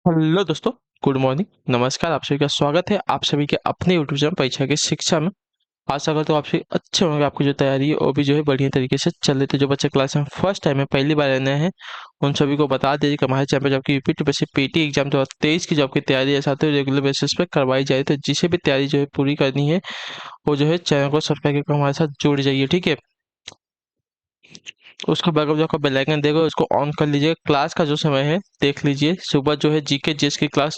Hello दोस्तों। Good morning, नमस्कार। आप सभी का स्वागत है आप सभी के अपने यूट्यूब चैनल परीक्षा की शिक्षा में। आशा करता हूँ आप सभी अच्छे होंगे, आपकी जो तैयारी है वो भी जो है बढ़िया तरीके से चल रही। तो जो बच्चे क्लास में फर्स्ट टाइम है, पहली बार रहने हैं, उन सभी को बता दीजिए कि हमारे चैनल पर जो आपकी यूपी टी पीटी एग्जाम 2023 की जो आपकी तैयारी है साथ ही रेगुलर बेसिस पे करवाई जाए। तो जिसे भी तैयारी जो है पूरी करनी है वो जो है चैनल को सब्सक्राइब करके हमारे साथ जुड़ जाइए, ठीक है। उसके बाद जो आपका बेल आइकन देगा उसको ऑन कर लीजिए। क्लास का जो समय है देख लीजिए, सुबह जो है जीके जीएस की क्लास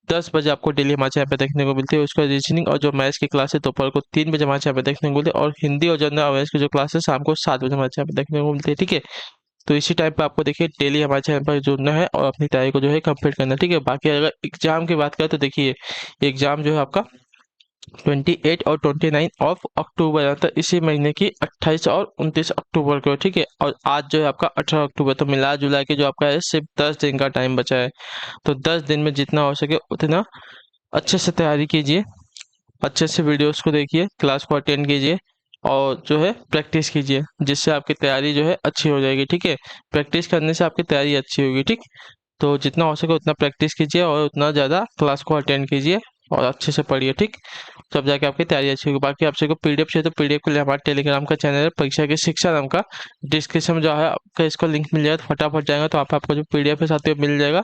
10 बजे आपको डेली हमारे यहाँ पे देखने को मिलती है। उसका रीजनिंग और जो मैथ्स की क्लास है दोपहर को 3 बजे हमारे यहाँ पे देखने को मिलती है। और हिंदी और जनरल अवेयर्स की जो क्लास है शाम को 7 बजे हमारे यहाँ पे देखने को मिलती है, ठीक है। तो इसी टाइम पे आपको देखिए डेली हमारे चैनल पर जुड़ना है और अपनी तैयारी को जो है कंप्लीट करना है, ठीक है। बाकी अगर एग्जाम की बात करें तो देखिए एग्जाम जो है आपका 28 और 29 ऑफ अक्टूबर आता है, इसी महीने की 28 और 29 अक्टूबर को, ठीक है। और आज जो है आपका 18 अक्टूबर, तो मिला जुला के जो आपका है सिर्फ 10 दिन का टाइम बचा है। तो 10 दिन में जितना हो सके उतना अच्छे से तैयारी कीजिए, अच्छे से वीडियोस को देखिए, क्लास को अटेंड कीजिए और जो है प्रैक्टिस कीजिए, जिससे आपकी तैयारी जो है अच्छी हो जाएगी, ठीक है। प्रैक्टिस करने से आपकी तैयारी अच्छी होगी, ठीक। तो जितना हो सके उतना प्रैक्टिस कीजिए और उतना ज़्यादा क्लास को अटेंड कीजिए और अच्छे से पढ़िए, ठीक। तब जाके आपकी तैयारी अच्छी होगी। बाकी आपसे को पीडीएफ चाहिए तो पीडीएफ के लिए हमारे टेलीग्राम का चैनल है परीक्षा की शिक्षा नाम का, डिस्क्रिप्शन में जो है आपका इसका लिंक मिल जाएगा, तो फटाफट जाएगा तो आपको जो पीडीएफ है साथ ही मिल जाएगा।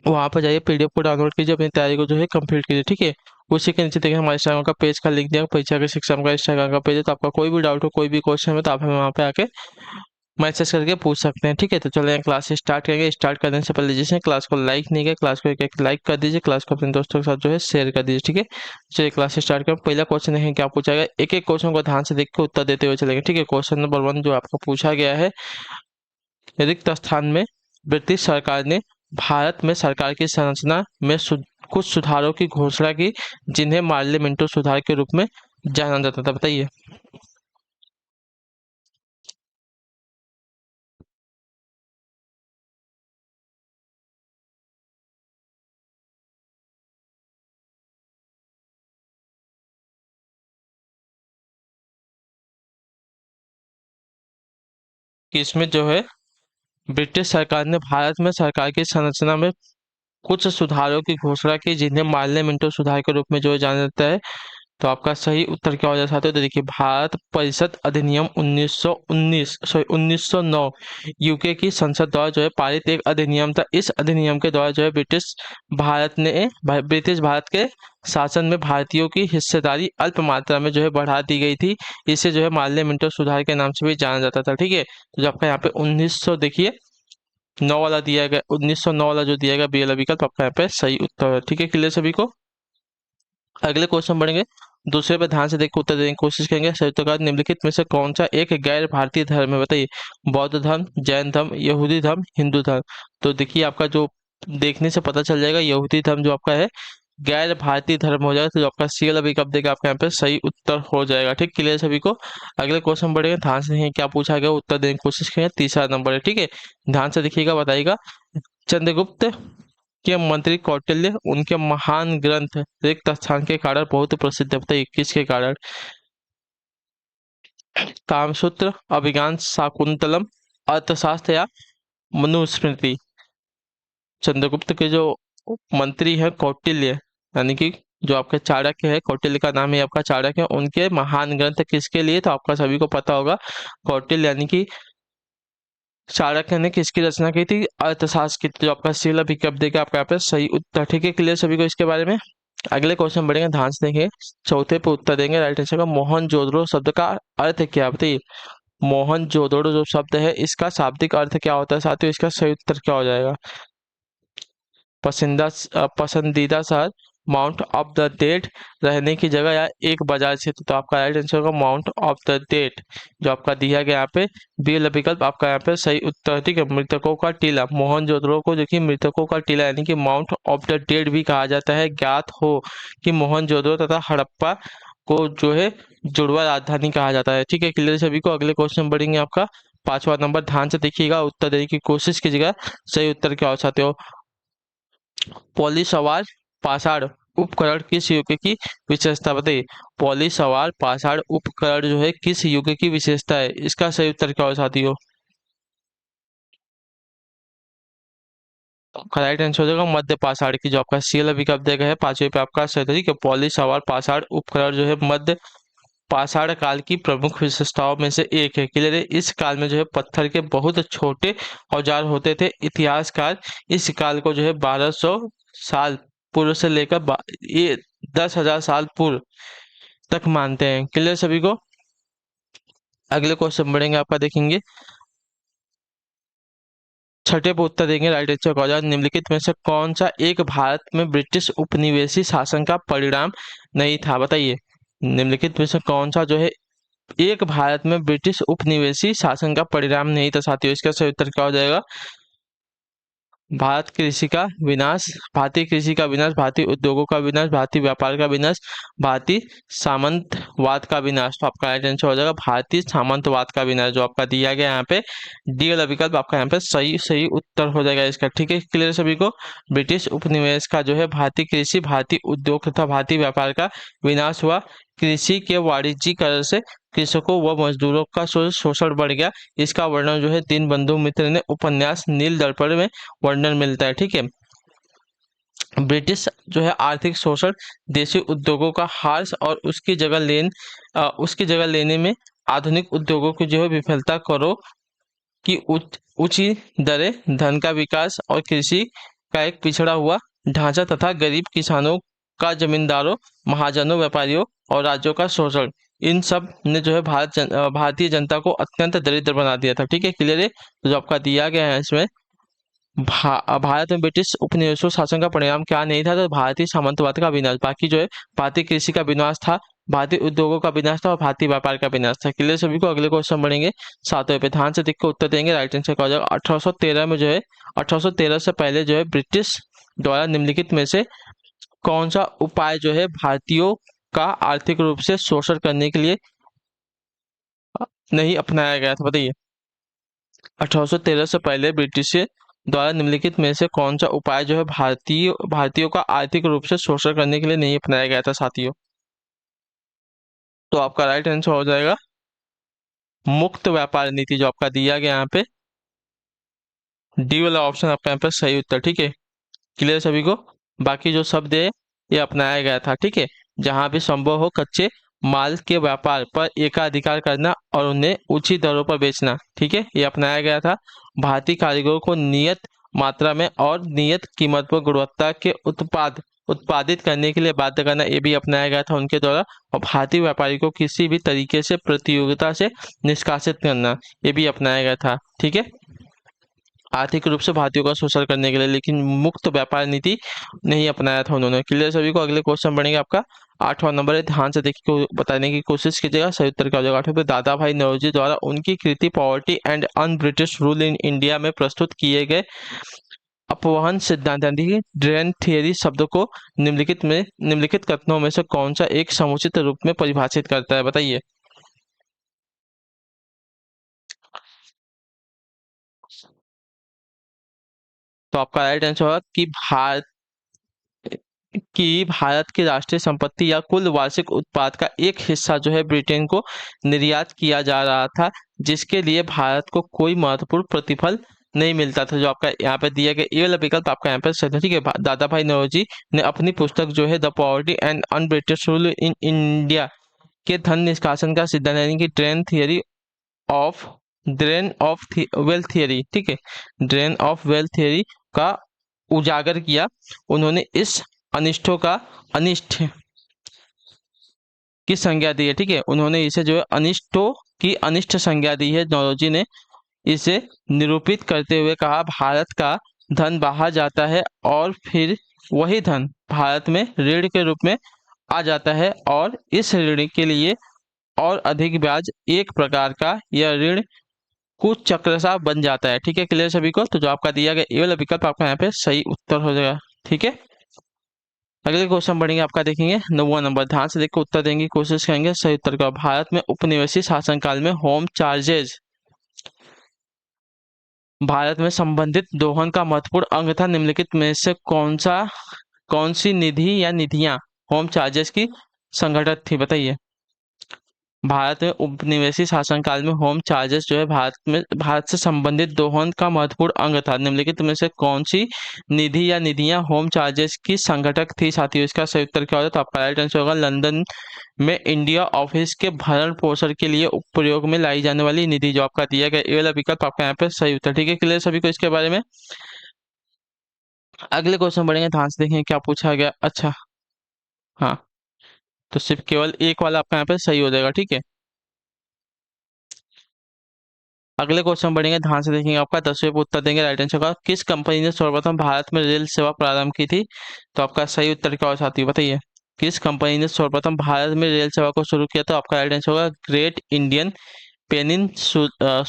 वहाँ पर जाइए, पीडीएफ को डाउनलोड कीजिए, अपनी तैयारी को जो है कंप्लीट कीजिए, ठीक है। उसी के नीचे देखिए हमारे इंस्टाग्राम का पेज का लिंक दिया, परीक्षा के शिक्षा का इंस्टाग्राम का पेज है। तो आपका कोई भी डाउट हो, कोई भी क्वेश्चन हो तो आप हमें वहाँ पे आके मैसेज करके पूछ सकते हैं, ठीक है। तो चलिए क्लास स्टार्ट करेंगे। स्टार्ट करने से पहले जिसने क्लास को लाइक नहीं किया, क्लास को एक लाइक कर दीजिए, क्लास को अपने दोस्तों के साथ जो है शेयर कर दीजिए, ठीक है। चलिए क्लास स्टार्ट करें। पहला क्वेश्चन देखें क्या पूछा गया, एक एक क्वेश्चन को ध्यान से देख के उत्तर देते हुए चलेंगे, ठीक है। क्वेश्चन नंबर 1 जो आपको पूछा गया है, रिक्त स्थान में ब्रिटिश सरकार ने भारत में सरकार की संरचना में कुछ सुधारों की घोषणा की, जिन्हें मार्ले मिंटो सुधार के रूप में जाना जाता था। बताइए कि इसमें जो है ब्रिटिश सरकार ने भारत में सरकार की संरचना में कुछ सुधारों की घोषणा की, जिन्हें मार्ले मिंटो सुधार के रूप में जो है जाना जाता है। तो आपका सही उत्तर क्या हो जाता है? तो देखिए भारत परिषद अधिनियम 1919 सॉरी 1909 यूके की संसद द्वारा जो है पारित एक अधिनियम था। इस अधिनियम के द्वारा जो है ब्रिटिश भारत के शासन में भारतीयों की हिस्सेदारी अल्प मात्रा में जो है बढ़ा दी गई थी। इसे जो है मार्ले मिंटो सुधार के नाम से भी जाना जाता था, ठीक है। तो जो आपका यहाँ पे 1900 देखिए 9 वाला दिया गया, 1909 वाला जो दिया गया बी वाला विकल्प आपका यहाँ पे सही उत्तर है, ठीक है। क्लियर सभी को? अगले क्वेश्चन बढ़ेंगे। दूसरे पे ध्यान से देख के उत्तर देने की कोशिश करेंगे। संयुक्त निम्नलिखित में से कौन सा एक गैर भारतीय धर्म है? बताइए। बौद्ध धर्म, जैन धर्म, यहूदी धर्म, हिंदू धर्म। तो देखिए आपका जो देखने से पता चल जाएगा यहूदी धर्म जो आपका है गैर भारतीय धर्म हो जाएगा। तो जो आपका सी वाला विकल्प देगा आपके यहाँ पे सही उत्तर हो जाएगा, ठीक। क्लियर सभी को? अगले क्वेश्चन बढ़ेंगे। ध्यान से देखेंगे क्या पूछा गया, उत्तर देने की कोशिश करेंगे। तीसरा नंबर है, ठीक है। ध्यान से देखिएगा, बताइएगा। चंद्रगुप्त के मंत्री कौटिल्य उनके महान ग्रंथ रिक्त स्थान के कारण बहुत प्रसिद्ध है। बताइए किसके कारण? कामसूत्र, अभिज्ञान शाकुंतलम, अर्थशास्त्र या मनुस्मृति। चंद्रगुप्त के जो मंत्री है कौटिल्य, यानी कि जो आपके चाणक्य है, कौटिल्य का नाम है आपका चाणक्य, उनके महान ग्रंथ किसके लिए? तो आपका सभी को पता होगा कौटिल्य यानी कि चाणक्य ने किसकी रचना की थी? अर्थशास्त्र की। जो आपका सी विकल्प देगा आपका यहाँ पे सही उत्तर, ठीक है। क्लियर सभी को इसके बारे में? अगले क्वेश्चन बढ़ेंगे, ध्यान से देंगे। चौथे पे उत्तर देंगे राइट आंसर का। मोहनजोदड़ो शब्द का अर्थ क्या है? बताइए। मोहनजोदड़ो जो शब्द है इसका शाब्दिक अर्थ क्या होता है साथियों? इसका सही उत्तर क्या हो जाएगा? पसंदीदा शहर, माउंट ऑफ द डेड, रहने की जगह या एक बाजार क्षेत्र। तो आपका राइट आंसर होगा माउंट ऑफ द डेड, जो आपका दिया गया यहाँ पे बी वाला विकल्प आपका यहाँ पे सही उत्तर, ठीक है। मृतकों का टीला, मोहनजोदड़ो को देखिए मृतकों का टीला यानी कि माउंट ऑफ द डेड भी कहा जाता है। ज्ञात हो कि मोहनजोदड़ो तथा हड़प्पा को जो है जुड़वा राजधानी कहा जाता है, ठीक है। क्लियर सभी को? अगले क्वेश्चन बढ़ेंगे आपका 5वां नंबर। ध्यान से देखिएगा, उत्तर देने की कोशिश कीजिएगा। सही उत्तर क्या हो सकते हो? पॉलीसवार पाषाण उपकरण किस युग की विशेषता? बताइए। पॉलीसवार पाषाण उपकरण जो है किस युग की विशेषता है? इसका सही उत्तर क्या हो साथियों? राइट आंसर हो जाएगा मध्य पाषाण की, जो आपका सीएल अभी कब देगा है 5वें पे आपका सही तरीके पॉलिश सवार पाषाण उपकरण जो है मध्य पाषाण काल की प्रमुख विशेषताओं में से एक है। क्लियर है। इस काल में जो है पत्थर के बहुत छोटे औजार होते थे। इतिहासकार इस काल को जो है 1200 साल पूर्व से लेकर ये 10,000 साल पूर्व तक मानते हैं। क्लियर सभी को। अगले क्वेश्चन बढ़ेंगे आपका देखेंगे, छठे पे उत्तर देंगे राइट आंसर का औजार निम्नलिखित में से कौन सा एक भारत में ब्रिटिश उपनिवेशी शासन का परिणाम नहीं था, बताइए। निम्नलिखित में से कौन सा जो है एक भारत में ब्रिटिश उपनिवेशी शासन का परिणाम नहीं था साथियों। इसका सही उत्तर क्या हो जाएगा, भारत कृषि का विनाश, भारतीय कृषि का विनाश, भारतीय उद्योगों का विनाश, भारतीय व्यापार का विनाश, भारतीय सामंतवाद का विनाश। तो आपका राइट आंसर हो जाएगा भारतीय सामंतवाद का विनाश, जो आपका दिया गया यहाँ पे डी वाला विकल्प आपका यहाँ पे सही सही उत्तर हो जाएगा इसका। ठीक है, क्लियर सभी को। ब्रिटिश उपनिवेश का जो है भारतीय कृषि, भारतीय उद्योग तथा भारतीय व्यापार का विनाश हुआ। कृषि के वाणिज्यीकरण से कृषकों व मजदूरों का शोषण बढ़ गया। इसका वर्णन जो है दीनबंधु मित्र ने उपन्यास नील दर्पण में वर्णन मिलता है। ठीक है। ब्रिटिश जो है आर्थिक शोषण, देशी उद्योगों का ह्रास और उसकी जगह लेने में आधुनिक उद्योगों की जो है विफलता करो कि ऊंची दरें, धन का विकास और कृषि का एक पिछड़ा हुआ ढांचा तथा गरीब किसानों का जमींदारों, महाजनों, व्यापारियों और राज्यों का शोषण, इन सब ने जो है भारतीय जनता को अत्यंत दरिद्र बना दिया था। ठीक है, क्लियर है। तो जो आपका दिया गया है इसमें भारत में ब्रिटिश उपनिवेशों शासन का परिणाम क्या नहीं था, तो भारतीय सामंतवाद का विनाश। बाकी जो है भारतीय कृषि का विनाश था, भारतीय उद्योगों का विनाश था और भारतीय व्यापार का विनाश था। क्लियर सभी को। अगले क्वेश्चन बढ़ेंगे 7वें पे, ध्यान से देख के उत्तर देंगे। राइट आंसर क्या हो जाएगा, 1813 में जो है 1813 से पहले जो है ब्रिटिश द्वारा निम्नलिखित में से कौन सा उपाय जो है भारतीयों का आर्थिक रूप से शोषण करने के लिए नहीं अपनाया गया था, बताइए। 1813 से पहले ब्रिटिश द्वारा निम्नलिखित में से कौन सा उपाय जो है भारतीयों का आर्थिक रूप से शोषण करने के लिए नहीं अपनाया गया था साथियों। तो आपका राइट आंसर हो जाएगा मुक्त व्यापार नीति, जो आपका दिया गया यहाँ पे डी वाला ऑप्शन आपका यहाँ पे सही उत्तर। ठीक है, क्लियर सभी को। बाकी जो शब्द है ये अपनाया गया था। ठीक है, जहां भी संभव हो कच्चे माल के व्यापार पर एकाधिकार करना और उन्हें उचित दरों पर बेचना। ठीक है, ये अपनाया गया था। भारतीय कारीगरों को नियत मात्रा में और नियत कीमत पर गुणवत्ता के उत्पादित करने के लिए बाध्य करना, ये भी अपनाया गया था उनके द्वारा। और भारतीय व्यापारी को किसी भी तरीके से प्रतियोगिता से निष्कासित करना, ये भी अपनाया गया था। ठीक है, आर्थिक रूप से भारतीयों का शोषण करने के लिए, लेकिन मुक्त व्यापार नीति नहीं अपनाया था उन्होंने। क्लियर सभी को। अगले क्वेश्चन बनेगा आपका 8वां नंबर है, ध्यान से देखिए बताने की कोशिश कीजिएगा। सही उत्तर क्या हो जाएगा 8वें पे, दादा भाई नौरोजी द्वारा उनकी कृति poverty and un British rule in India में प्रस्तुत किए गए अपवहन सिद्धांत यानी ड्रेन थियरी शब्द को निम्नलिखित कथनों में से कौन सा एक समुचित रूप में परिभाषित करता है, बताइए। तो आपका राइट आंसर होगा कि भारत की राष्ट्रीय संपत्ति या कुल वार्षिक उत्पाद का एक हिस्सा जो है ब्रिटेन को निर्यात किया जा रहा था, जिसके लिए भारत को कोई महत्वपूर्ण प्रतिफल नहीं मिलता था। जो आपका यहाँ पे दिया गया ये वाला विकल्प आपका यहाँ पे सही है। ठीक है, दादा भाई नौरोजी ने अपनी पुस्तक जो है the poverty and un British rule in India के धन निष्कासन का सिद्धांत यानी कि ड्रेन ऑफ वेल्थ थियरी, ठीक है, ड्रेन ऑफ वेल्थ थियरी का उजागर किया। उन्होंने इस अनिष्ट की संज्ञा दी है। ठीक है, उन्होंने इसे जो है अनिष्टों की अनिष्ट संज्ञा दी है। नौरोजी ने इसे निरूपित करते हुए कहा, भारत का धन बाहर जाता है और फिर वही धन भारत में ऋण के रूप में आ जाता है और इस ऋण के लिए और अधिक ब्याज, एक प्रकार का यह ऋण कुछ चक्र सा बन जाता है। ठीक है, क्लियर सभी को। तो जो आपका दिया गया ये वाला विकल्प आपका यहाँ पे सही उत्तर हो जाएगा। ठीक है, अगले क्वेश्चन बढ़ेंगे आपका देखेंगे 9वां नंबर, ध्यान से देखकर उत्तर देंगे कोशिश करेंगे। सही उत्तर का, भारत में उपनिवेशी शासनकाल में होम चार्जेज भारत में संबंधित दोहन का महत्वपूर्ण अंग था। निम्नलिखित में से कौन सी निधि या निधियां होम चार्जेस की संगठक थी, बताइए। भारत में उपनिवेशी शासनकाल में होम चार्जेस जो है भारत से संबंधित दोहन का महत्वपूर्ण अंग था। निम्नलिखित में से कौन सी निधि या निधियां होम चार्जेस की संगठक थी साथियों? इसका सही उत्तर क्या होगा? तो आपका राइट आंसर होगा लंदन में इंडिया ऑफिस के भरण पोषण के लिए उपयोग में लाई जाने वाली निधि, जो आपका दिया गया ए वाला विकल्प आपका यहाँ पे सही उत्तर। ठीक है, क्लियर सभी को इसके बारे में? अगले क्वेश्चन बढ़ेंगे, ध्यान से देखेंगे क्या पूछा गया। अच्छा, हाँ, तो सिर्फ केवल एक वाला आपका यहाँ पे सही हो जाएगा। ठीक है, अगले क्वेश्चन बढ़ेंगे, ध्यान से देखेंगे। आपका 10वें पे उत्तर देंगे राइट आंसर का। किस कंपनी ने सर्वप्रथम भारत में रेल सेवा प्रारंभ की थी? तो आपका सही उत्तर क्या होगा साथियों, बताइए। किस कंपनी ने सर्वप्रथम भारत में रेल सेवा को शुरू किया? तो आपका राइट आंसर होगा ग्रेट इंडियन पेनिनसुलर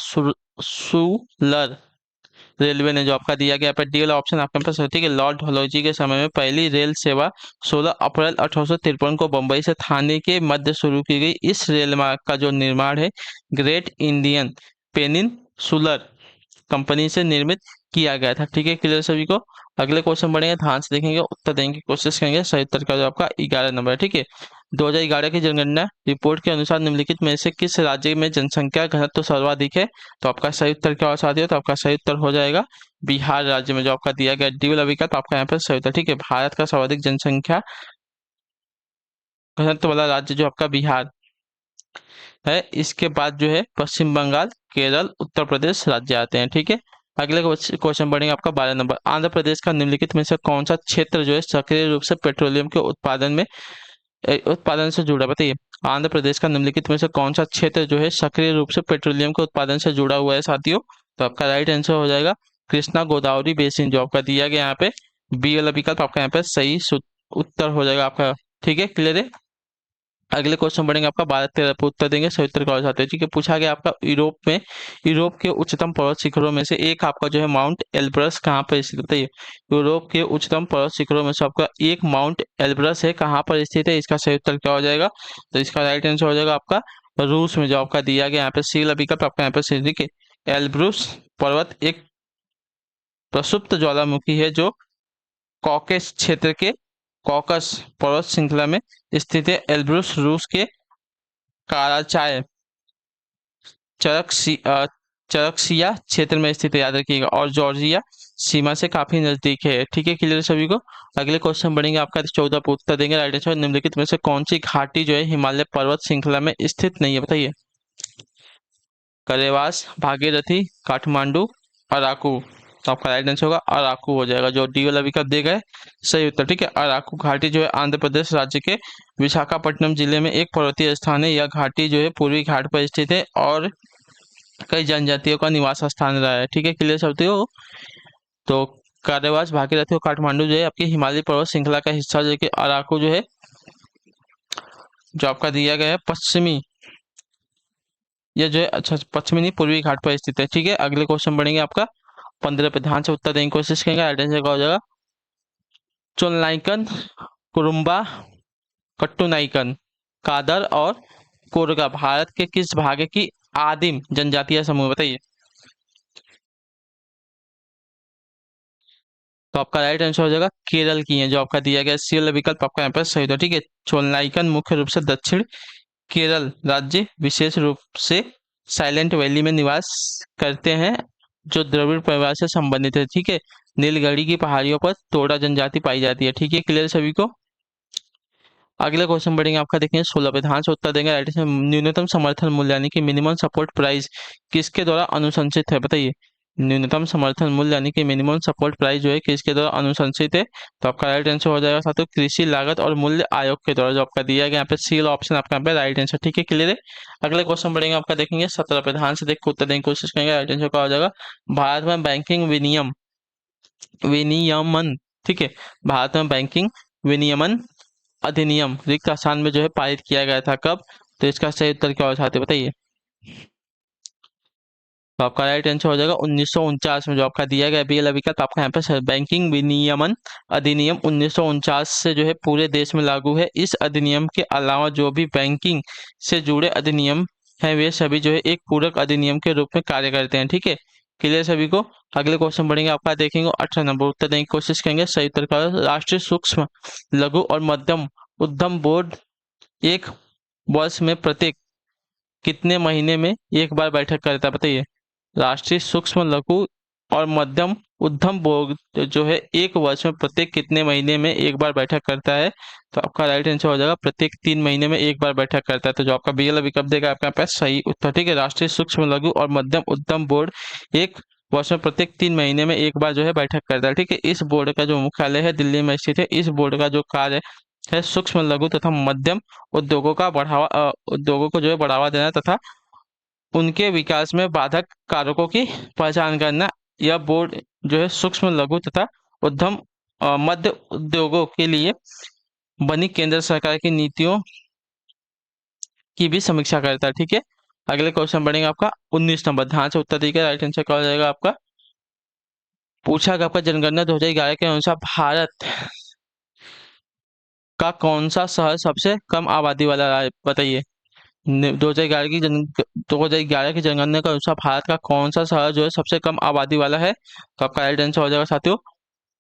रेलवे ने, जो आपका दिया गया पर डी वाला ऑप्शन आपके पास है। ठीक है, लॉर्ड डलहौजी के समय में पहली रेल सेवा 16 अप्रैल 1853 को बंबई से थाने के मध्य शुरू की गई। इस रेल मार्ग का जो निर्माण है ग्रेट इंडियन पेनिनसुलर कंपनी से निर्मित किया गया था। ठीक है, क्लियर सभी को? अगले क्वेश्चन बढ़ेंगे, ध्यान से देखेंगे, उत्तर देने की कोशिश करेंगे। सही उत्तर का जो आपका 11 नंबर है। ठीक है, 2011 की जनगणना रिपोर्ट के अनुसार निम्नलिखित में से किस राज्य में जनसंख्या घनत्व सर्वाधिक है? तो आपका सही उत्तर क्या होगा साथियों? तो आपका सही उत्तर हो जाएगा बिहार राज्य में, जो आपका दिया गया डी वाला विकल्प आपका यहाँ पर सही उत्तर। ठीक है, भारत का सर्वाधिक जनसंख्या घनत्व वाला राज्य जो आपका बिहार है। इसके बाद जो है पश्चिम बंगाल, केरल, उत्तर प्रदेश राज्य आते हैं। ठीक है, अगले क्वेश्चन बढ़ेंगे आपका 12 नंबर। आंध्र प्रदेश का निम्नलिखित में से कौन सा क्षेत्र जो है सक्रिय रूप से पेट्रोलियम के उत्पादन से जुड़ा? बताइए, आंध्र प्रदेश का निम्नलिखित में से कौन सा क्षेत्र जो है सक्रिय रूप से पेट्रोलियम के उत्पादन से जुड़ा हुआ है साथियों? तो आपका राइट आंसर हो जाएगा कृष्णा गोदावरी बेसिन, जो आपका दिया गया यहाँ पे बी वाला विकल्प आपका यहाँ पे सही उत्तर हो जाएगा आपका। ठीक है, क्लियर है? अगले क्वेश्चन बढ़ेंगे आपका 12-13 पे उत्तर देंगे, सही उत्तर का चाहते हैं। ठीक है, पूछा गया आपका यूरोप के उच्चतम पर्वत शिखरों में से एक आपका जो है माउंट एल्ब्रस कहाँ पर स्थित है? बताइए, यूरोप के उच्चतम पर्वत शिखरों में से आपका एक माउंट एल्ब्रस है, कहाँ पर स्थित है? इसका सही उत्तर क्या हो जाएगा? तो इसका राइट आंसर हो जाएगा आपका रूस में, जो आपका दिया गया यहाँ पे सी विकल्प आपका यहाँ पे। ठीक है, एल्ब्रुस पर्वत एक प्रसुप्त ज्वालामुखी है जो कॉकेस क्षेत्र के कॉकस पर्वत श्रृंखला में स्थित है। एल्ब्रुस रूस के काराचाय चरक्सिया क्षेत्र में स्थित है, याद रखिएगा, और जॉर्जिया सीमा से काफी नजदीक है। ठीक है, क्लियर सभी को? अगले क्वेश्चन बढ़ेंगे आपका 14 पे उत्तर देंगे राइट आंसर। निम्नलिखित में से कौन सी घाटी जो है हिमालय पर्वत श्रृंखला में स्थित नहीं है? बताइए, करेवास, भागीरथी, काठमांडू, अराकू। तो आपका राइट आंसर होगा अराकू हो जाएगा, जो डी वाला विकल्प देगा है सही उत्तर। ठीक है, अराकू घाटी जो है आंध्र प्रदेश राज्य के विशाखापट्टनम जिले में एक पर्वतीय स्थान है। यह घाटी जो है पूर्वी घाट पर स्थित है और कई जनजातियों का निवास स्थान रहा है। ठीक है, क्लियर सब हो? तो कारेवास, भागीरथी और काठमांडू जो है आपकी हिमालय पर्वत श्रृंखला का हिस्सा, जो कि अराकू जो है जो आपका दिया गया है पश्चिमी, यह जो है अच्छा पश्चिमी नहीं पूर्वी घाट पर स्थित है। ठीक है, अगले क्वेश्चन बढ़ेंगे आपका 15 पे, ध्यान से उत्तर देने की कोशिश करेंगे। राइट आंसर क्या हो जाएगा? चोलनाइकन, कुरुम्बा, कट्टुनाइकन, कादर और कोरगा भारत के किस भाग की आदिम जनजातीय समूह? बताइए। तो आपका राइट आंसर हो जाएगा केरल की है, जो आपका दिया गया सी वाला विकल्प आपका यहाँ पर सही होता है। ठीक है, चोलनाइकन मुख्य रूप से दक्षिण केरल राज्य, विशेष रूप से साइलेंट वैली में निवास करते हैं, जो द्रविड़ परिवार से संबंधित है। ठीक है, नीलगढ़ी की पहाड़ियों पर तोड़ा जनजाति पाई जाती है। ठीक है, क्लियर सभी को? अगला क्वेश्चन बढ़ेंगे आपका, देखेंगे 16 पे, ध्यान से उत्तर देंगे राइट से। न्यूनतम समर्थन मूल्य यानी कि मिनिमम सपोर्ट प्राइस किसके द्वारा अनुशंसित है? बताइए, न्यूनतम समर्थन मूल्य यानी कि मिनिमम सपोर्ट प्राइस जो है किसके द्वारा अनुशंसित है? तो आपका राइट आंसर हो जाएगा साथियों कृषि लागत और मूल्य आयोग के द्वारा, जो आपका दिया गया यहाँ पे सी ऑप्शन आपका यहाँ पे राइट आंसर। ठीक है, क्लियर है? अगले क्वेश्चन बढ़ेंगे आपका, देखेंगे 17 पे, ध्यान से देख उत्तर देने की कोशिश करेंगे। राइट आंसर क्या हो जाएगा? भारत में बैंकिंग विनियमन, ठीक है, भारत में बैंकिंग विनियमन अधिनियम रिक्त स्थान में जो है पारित किया गया था, कब? तो इसका सही उत्तर क्या हो चाहते बताइए। तो आपका राइट आंसर हो जाएगा 1949 में, जो आपका दिया गया बी विकल्प आपका यहाँ पे बैंकिंग विनियमन अधिनियम 1949 से जो है पूरे देश में लागू है। इस अधिनियम के अलावा जो भी बैंकिंग से जुड़े अधिनियम हैं वे सभी जो है एक पूरक अधिनियम के रूप में कार्य करते हैं। ठीक है, क्लियर सभी को? अगले क्वेश्चन बढ़ेंगे आपका, देखेंगे 18 नंबर उत्तर देने की कोशिश करेंगे। सही उत्तर का राष्ट्रीय सूक्ष्म लघु और मध्यम उद्यम बोर्ड एक वर्ष में प्रत्येक कितने महीने में एक बार बैठक करता है बताइए। राष्ट्रीय सूक्ष्म लघु और मध्यम उद्यम बोर्ड जो है एक वर्ष में प्रत्येक कितने महीने में एक बार बैठक करता है? तो आपका राइट आंसर हो जाएगा प्रत्येक 3 महीने में एक बार बैठक करता है। तो जो आपका बी वाला विकल्प देगा आपका पास सही उत्तर। ठीक है, राष्ट्रीय सूक्ष्म लघु और मध्यम उद्यम बोर्ड एक वर्ष में प्रत्येक 3 महीने में एक बार जो है बैठक करता है। ठीक है, इस बोर्ड का जो मुख्यालय है दिल्ली में स्थित है। इस बोर्ड का जो कार्य है सूक्ष्म लघु तथा मध्यम उद्योगों को जो है बढ़ावा देना तथा उनके विकास में बाधक कारकों की पहचान करना। यह बोर्ड जो है सूक्ष्म लघु तथा उद्यम मध्य उद्योगों के लिए बनी केंद्र सरकार की नीतियों की भी समीक्षा करता है। ठीक है, अगले क्वेश्चन बढ़ेगा आपका 19 नंबर। ध्यान से उत्तर दीजिएगा, राइट आंसर क्या हो जाएगा आपका। पूछा गया आपका जनगणना 2011 के अनुसार भारत का कौन सा शहर सबसे कम आबादी वाला है बताइए। 2011 की जनगणना के अनुसार भारत का कौन सा शहर जो है सबसे कम आबादी वाला है? तो आपका राइट आंसर हो जाएगा साथियों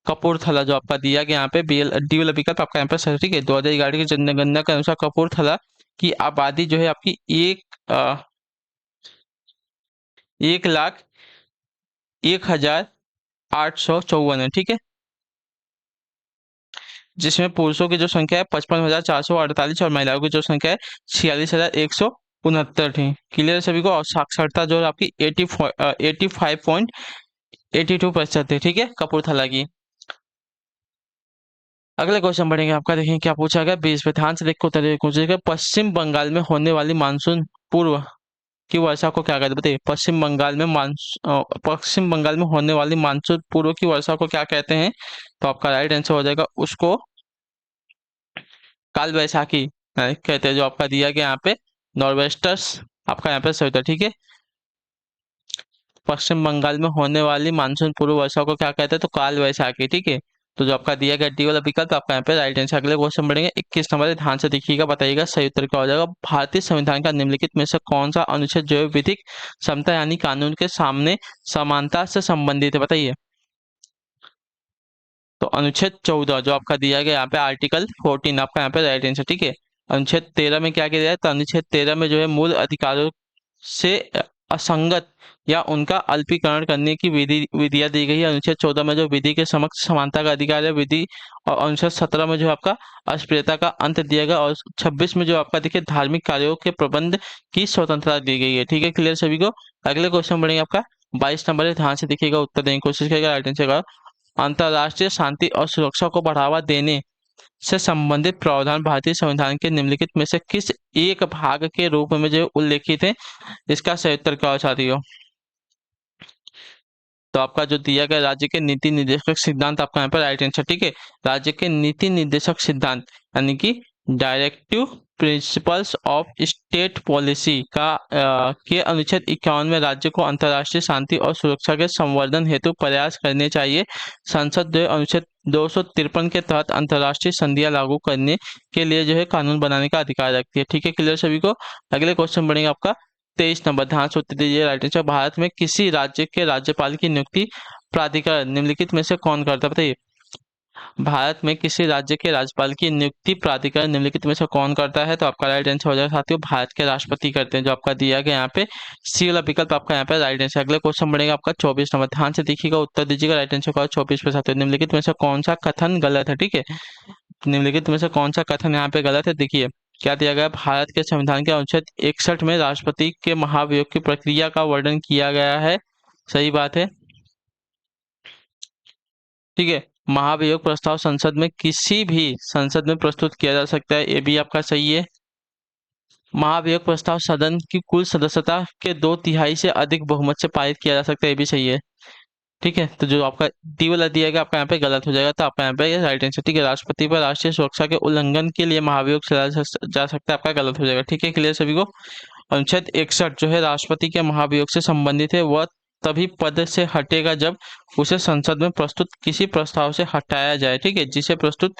कपूरथला, जो आपका दिया गया यहाँ पे डी वाला विकल्प आपका यहाँ पे सही। ठीक है, 2011 की जनगणना के अनुसार कपूरथला की आबादी जो है आपकी 1,01,854 है। ठीक है, जिसमें पुरुषों की जो संख्या है 55,448 और महिलाओं की जो संख्या है 46,169 थी। क्लियर है सभी को? और साक्षरता जो है आपकी 85.82% थी। ठीक है, कपूरथला की। अगले क्वेश्चन बढ़ेंगे आपका, देखें क्या पूछा गया 20 पे। ध्यान से देखो उत्तर पूछेगा पश्चिम बंगाल में होने वाली मानसून पूर्व की वर्षा को क्या कहते हैं बताइए। पश्चिम बंगाल में होने वाली मानसून पूर्व की वर्षा को क्या कहते हैं? तो आपका राइट आंसर हो जाएगा उसको काल वैशाखी कहते हैं, जो आपका दिया गया यहाँ पे नॉर्वेस्टर्स आपका यहाँ पे सही होता है। ठीक है, पश्चिम बंगाल में होने वाली मानसून पूर्व वर्षा को क्या कहते हैं? तो काल वैशाखी। ठीक है, तो जो आपका दिया गया डी वाला विकल्प आपका यहाँ पे राइट आंसर। अगले क्वेश्चन बढ़ेंगे 21 नंबर। ध्यान से देखिएगा, बताइएगा सही उत्तर क्या हो जाएगा। भारतीय संविधान का निम्नलिखित में से कौन सा अनुच्छेद जो है विधिक समता यानी कानून के सामने समानता से संबंधित है बताइए। तो अनुच्छेद 14 जो आपका दिया गया यहाँ पे आर्टिकल 14 आपका यहाँ पे राइट आंसर। ठीक है, अनुच्छेद 13 में क्या किया जाए? तो अनुच्छेद 13 में जो है मूल अधिकारों से असंगत या उनका अल्पीकरण करने की विधियां दी गई है। अनुच्छेद 14 में जो विधि के समक्ष समानता का अधिकार है विधि, और अनुच्छेद 17 में जो आपका अस्पृश्यता का अंत दिया गया, और 26 में जो आपका देखिए धार्मिक कार्यों के प्रबंध की स्वतंत्रता दी गई है। ठीक है, क्लियर सभी को? अगले क्वेश्चन बढ़ेंगे आपका 22 नंबर है। ध्यान से देखिएगा, उत्तर देने की कोशिश करेगा, राइट आंसर का। अंतर्राष्ट्रीय शांति और सुरक्षा को बढ़ावा देने से संबंधित प्रावधान भारतीय संविधान के निम्नलिखित में से किस एक भाग के रूप में जो उल्लेखित है? इसका सही उत्तर क्या हो साथियों? तो आपका जो दिया गया राज्य के नीति निर्देशक सिद्धांत आपका यहाँ पर राइट आंसर। ठीक है, राज्य के नीति निर्देशक सिद्धांत यानी कि directive principles of state policy का के अनुच्छेद 51 में राज्य को अंतर्राष्ट्रीय शांति और सुरक्षा के संवर्धन हेतु प्रयास करने चाहिए। संसद जो अनुच्छेद 253 के तहत अंतर्राष्ट्रीय संधियां लागू करने के लिए जो है कानून बनाने का अधिकार रखती है। ठीक है, क्लियर सभी को? अगले क्वेश्चन बढ़ेंगे आपका 23 नंबर। ध्यान से उत्तर दीजिए, राइट आंसर। भारत में किसी राज्य के राज्यपाल की नियुक्ति प्राधिकरण निम्नलिखित में से कौन करता है बताइए। भारत में किसी राज्य के राज्यपाल की नियुक्ति प्राधिकरण निम्नलिखित में से कौन करता है? तो आपका राइट आंसर हो जाएगा साथियों भारत के राष्ट्रपति करते हैं, जो आपका दिया गया यहाँ पे सी वाला विकल्प आपका यहाँ पे राइट आंसर। अगले क्वेश्चन बढ़ेगा आपका 24 नंबर। ध्यान से देखिएगा, उत्तर दीजिएगा, राइट आंसर का 24 पे साथियों निम्नलिखित में से कौन सा कथन गलत है? ठीक है, निम्नलिखित में से कौन सा कथन यहाँ पे गलत है? देखिए क्या दिया गया, भारत के संविधान के अनुच्छेद 61 में राष्ट्रपति के महाभियोग की प्रक्रिया का वर्णन किया गया है। सही बात है। ठीक है, महाभियोग प्रस्ताव संसद में किसी भी संसद में प्रस्तुत किया जा सकता है, ये भी आपका सही है। महाभियोग प्रस्ताव सदन की कुल सदस्यता के 2/3 से अधिक बहुमत से पारित किया जा सकता है, ये भी सही है। ठीक है, तो जो आपका डी वाला दिया गया आपका यहाँ पे गलत हो जाएगा, तो आपका यहाँ पे राइट आंसर। ठीक है, राष्ट्रपति पर राष्ट्रीय सुरक्षा के उल्लंघन के लिए महाभियोग चलाया जा सकता है, आपका गलत हो जाएगा। ठीक है, क्लियर सभी को? अनुच्छेद 61 जो है राष्ट्रपति के महाभियोग से संबंधित है, वह तभी पद से हटेगा जब उसे संसद में प्रस्तुत किसी प्रस्ताव से हटाया जाए। ठीक है, जिसे प्रस्तुत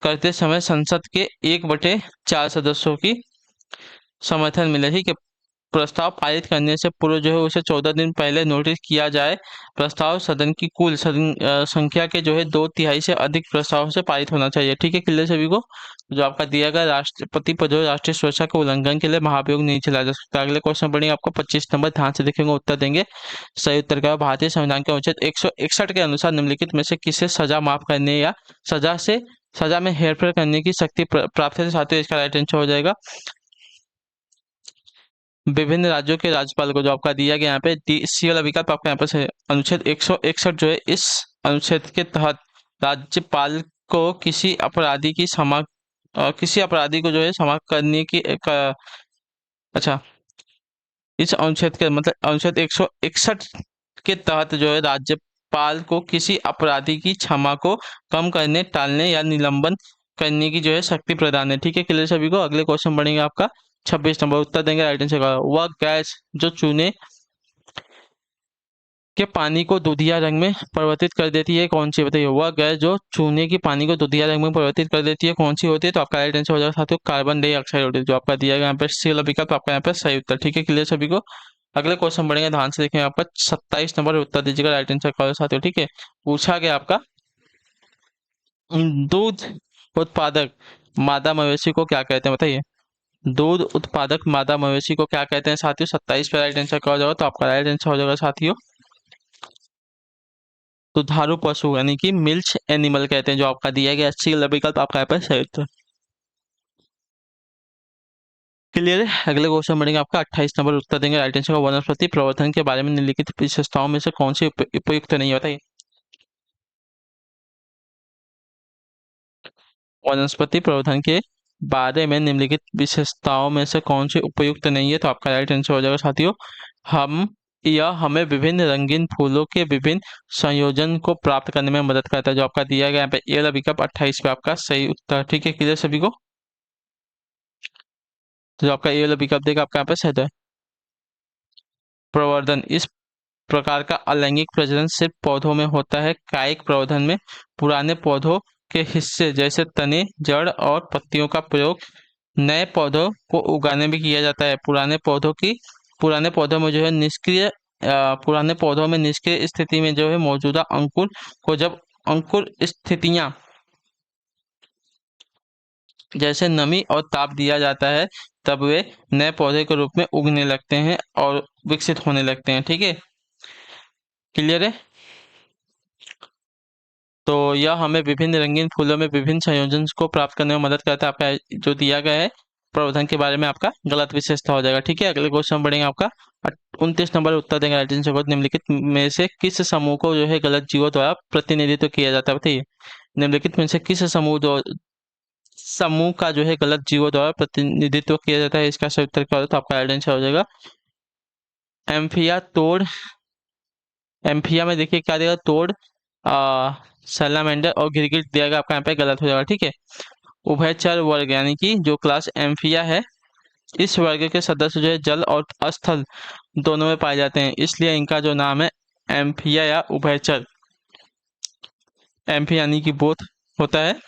करते समय संसद के 1/4 सदस्यों की समर्थन मिले। ठीक है, प्रस्ताव पारित करने से पूर्व जो है उसे 14 दिन पहले नोटिस किया जाए। प्रस्ताव सदन की कुल संख्या के जो है 2/3 से अधिक प्रस्ताव से पारित होना चाहिए। ठीक है, क्लियर सभी को। जो आपका दिया गया राष्ट्रपति पर जो राष्ट्रीय सुरक्षा के उल्लंघन के लिए महाभियोग नहीं चलाया जा सकता। अगले क्वेश्चन पढ़ेंगे आपको 25 नंबर, ध्यान से देखेंगे, उत्तर देंगे। सही उत्तर का भारतीय संविधान के अनुच्छेद 161 के अनुसार निम्नलिखित में से किसे सजा माफ करने या सजा में हेरफेर करने की शक्ति प्राप्त है? साथियों, इसका राइट आंसर हो जाएगा विभिन्न राज्यों के राज्यपाल को। जो आपका दिया गया यहाँ पे सी वाला विकल्प आपका यहाँ पर अनुच्छेद 161 जो है, इस अनुच्छेद के तहत राज्यपाल को किसी अपराधी को जो है क्षमा करने की अच्छा, इस अनुच्छेद के मतलब अनुच्छेद 161 के तहत जो है राज्यपाल को किसी अपराधी की क्षमा को कम करने, टालने या निलंबन करने की जो है शक्ति प्रदान है। ठीक है, क्लियर सभी को। अगले क्वेश्चन बढ़ेंगे आपका 26 नंबर, उत्तर देंगे राइट आंसर का। वह गैस जो चूने के पानी को दूधिया रंग में परिवर्तित कर देती है, कौन सी बताइए? वह गैस जो चूने की पानी को दूधिया रंग में परिवर्तित कर देती है, कौन सी होती है? तो आपका राइट आंसर हो जाएगा साथियों कार्बन डाइऑक्साइड होती है। जो आपका दिया गया यहाँ पे सी वाला विकल्प आपका यहाँ पे सही उत्तर। ठीक है, क्लियर सभी को। अगले क्वेश्चन बढ़ेंगे, ध्यान से देखेंगे, आपका 27 नंबर, उत्तर दीजिएगा राइट आंसर का साथियों। ठीक है, पूछा गया आपका दूध उत्पादक मादा मवेशी को क्या कहते हैं, बताइए? दूध उत्पादक मादा मवेशी को क्या कहते हैं साथियों? 27 पे राइट आंसर क्या हो जाएगा? तो आपका राइट आंसर हो जाएगा साथियों दुधारू पशु, यानी कि मिल्क एनिमल कहते हैं। जो आपका दिया गया सी विकल्प आपका यहाँ पर सही उत्तर। क्लियर है। अगले क्वेश्चन बढ़ेंगे आपका 28 नंबर, उत्तर देंगे राइट आंसर का। वनस्पति प्रवर्धन के बारे में निम्नलिखित विशेषताओं में से कौन सी उपयुक्त नहीं है, बताइए? वनस्पति प्रवर्धन के बारे में निम्नलिखित विशेषताओं में से कौन सी उपयुक्त नहीं है? तो आपका राइट आंसर हो जाएगा साथियों यह हमें विभिन्न रंगीन फूलों के विभिन्न संयोजन को प्राप्त करने में मदद करता है। जो आपका दिया गया यहाँ पे ये वाला विकल्प 28 पे आपका सही उत्तर। ठीक है, क्लियर सभी को। तो जो आपका ये वाला विकल्प देगा आपका यहाँ पे सही है। प्रवर्धन, इस प्रकार का अलैंगिक प्रजनन सिर्फ पौधों में होता है। कायिक प्रवर्धन में पुराने पौधों के हिस्से जैसे तने, जड़ और पत्तियों का प्रयोग नए पौधों को उगाने में किया जाता है। पुराने पौधों में जो है पुराने पौधों में निष्क्रिय स्थिति में जो है मौजूदा अंकुर को जब अंकुर स्थितियां जैसे नमी और ताप दिया जाता है तब वे नए पौधे के रूप में उगने लगते हैं और विकसित होने लगते हैं। ठीक है, क्लियर है। तो यह हमें विभिन्न रंगीन फूलों में विभिन्न संयोजन को प्राप्त करने में मदद करता है। आपका जो दिया गया है प्रवर्धन के बारे में आपका गलत विशेषता हो जाएगा। ठीक है, अगले क्वेश्चन बढ़ेंगे आपका 29 नंबर, उत्तर देंगे राइट आंसर। निम्नलिखित में से किस समूह को जो है गलत जीवों द्वारा प्रतिनिधित्व किया जाता है, बताइए? निम्नलिखित में से किस समूह का जो है गलत जीवों द्वारा प्रतिनिधित्व किया जाता है? इसका सही उत्तर क्या होगा? तो आपका राइट आंसर हो जाएगा एम्फिया, तोड़। एम्फिया में देखिए क्या देगा, तोड़, सैलामेंडर और गिरगिट दिया गया, आपका यहाँ पे गलत हो जाएगा। ठीक है, उभयचर वर्ग यानी कि जो क्लास एम्फिया है, इस वर्ग के सदस्य जो है जल और स्थल दोनों में पाए जाते हैं, इसलिए इनका जो नाम है एम्फिया या उभयचर। एम्फी यानी कि बोथ होता है,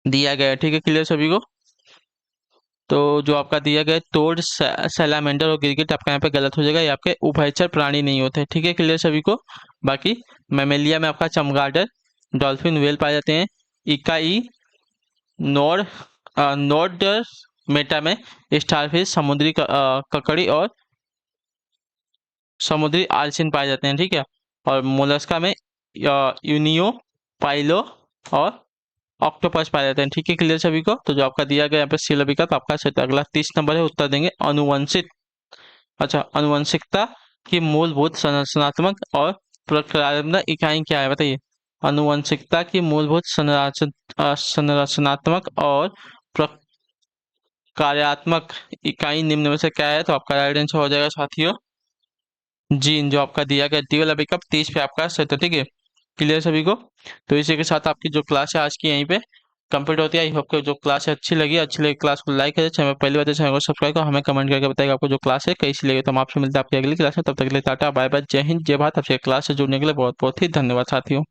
दिया गया है। ठीक है, क्लियर सभी को। तो जो आपका दिया गया तोड़, सैलामेंडर और गिरगिट आपका यहाँ पे गलत हो जाएगा, ये आपके उभयचर प्राणी नहीं होते। ठीक है, क्लियर सभी को। बाकी मैमेलिया में आपका चमगादड़, डॉल्फिन, व्हेल पाए जाते हैं। इकाई, नोड नोड मेटा में स्टारफिश, समुद्री ककड़ी और समुद्री आलसिन पाए जाते हैं। ठीक है, और मोलस्का में यूनियो, पाइलो और ऑक्टोपस पाए जाते हैं। ठीक है, क्लियर सभी को। तो जो आपका दिया गया यहाँ पे सी विकल्प आपका सही। अगला 30 नंबर है, उत्तर देंगे अनुवंशिकता की मूलभूत संरचनात्मक और प्रक्रियात्मक इकाई क्या है, बताइए? अनुवंशिकता की मूलभूत संरचनात्मक और प्रक्रियात्मक इकाई निम्न में से क्या है? तो आपका राइट आंसर हो जाएगा साथियों जीन। जो आपका दिया गया डी वाला विकल्प 30 पे आपका सही। ठीक है, क्लियर सभी को। तो इसी के साथ आपकी जो क्लास है आज की यहीं पे कंप्लीट होती है। आई होप कि जो क्लास है अच्छी लगी क्लास को लाइक करें, चैनल पहली बार चैनल को सब्सक्राइब करो, हमें कमेंट करके बताएगा आपको जो क्लास है कैसी लगी। तो हम आपसे मिलते हैं आपकी अगली क्लास में, तब तक के लिए टाटा बाय बाय, जय हिंद जय भारत। आपसे क्लास से जुड़ने के लिए बहुत बहुत ही धन्यवाद साथियों।